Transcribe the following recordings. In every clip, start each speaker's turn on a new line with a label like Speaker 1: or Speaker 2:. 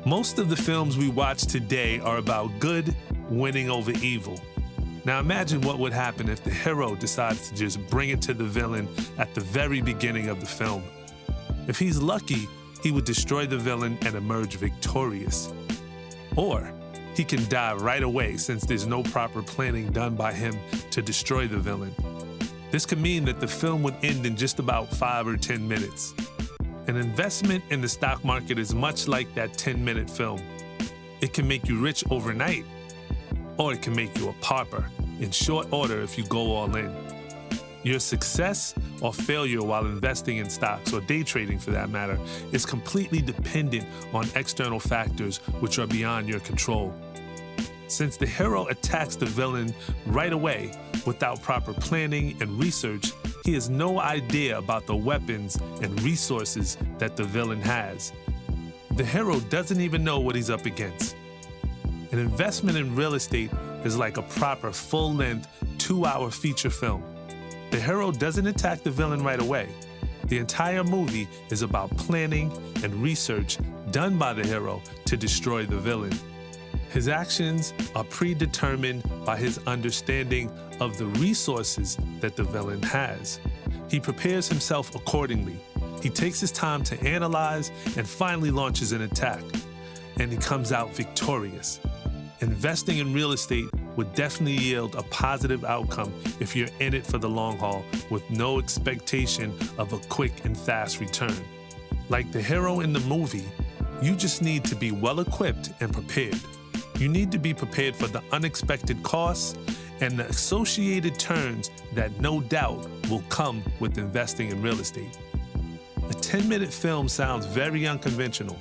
Speaker 1: Most of the films we watch today are about good winning over evil. Now imagine what would happen if the hero decides to just bring it to the villain at the very beginning of the film. If he's lucky, he would destroy the villain and emerge victorious. Or he can die right away since there's no proper planning done by him to destroy the villain. This could mean that the film would end in just about 5 or 10 minutes. An investment in the stock market is much like that 10-minute film. It can make you rich overnight, or it can make you a pauper in short order if you go all in. Your success or failure while investing in stocks, or day trading for that matter, is completely dependent on external factors which are beyond your control. Since the hero attacks the villain right away without proper planning and research, he has no idea about the weapons and resources that the villain has. The hero doesn't even know what he's up against. An investment in real estate is like a proper full-length 2-hour feature film. The hero doesn't attack the villain right away. The entire movie is about planning and research done by the hero to destroy the villain. His actions are predetermined by his understanding of the resources that the villain has. He prepares himself accordingly. He takes his time to analyze and finally launches an attack. And he comes out victorious. Investing in real estate would definitely yield a positive outcome if you're in it for the long haul with no expectation of a quick and fast return. Like the hero in the movie, you just need to be well equipped and prepared. You need to be prepared for the unexpected costs and the associated turns that no doubt will come with investing in real estate. A 10-minute film sounds very unconventional,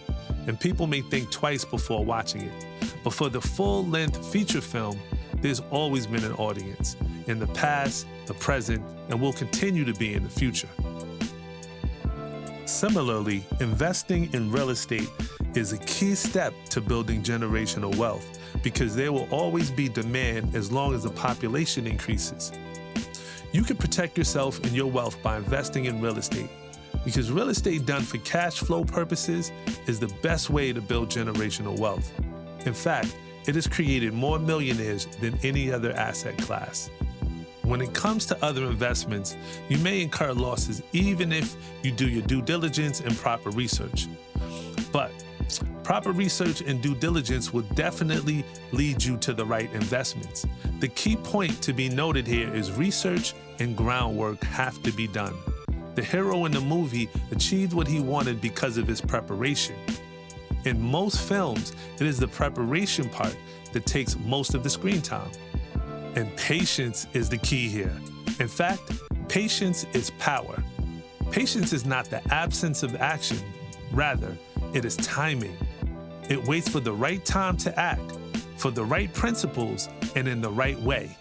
Speaker 1: and people may think twice before watching it. But for the full-length feature film, there's always been an audience, in the past, the present, and will continue to be in the future. Similarly, investing in real estate is a key step to building generational wealth because there will always be demand as long as the population increases. You can protect yourself and your wealth by investing in real estate because real estate done for cash flow purposes is the best way to build generational wealth. In fact, it has created more millionaires than any other asset class. When it comes to other investments, you may incur losses even if you do your due diligence and proper research. But proper research and due diligence will definitely lead you to the right investments. The key point to be noted here is research and groundwork have to be done. The hero in the movie achieved what he wanted because of his preparation. In most films, it is the preparation part that takes most of the screen time. And patience is the key here. In fact, patience is power. Patience is not the absence of action. Rather, it is timing. It waits for the right time to act, for the right principles, and in the right way.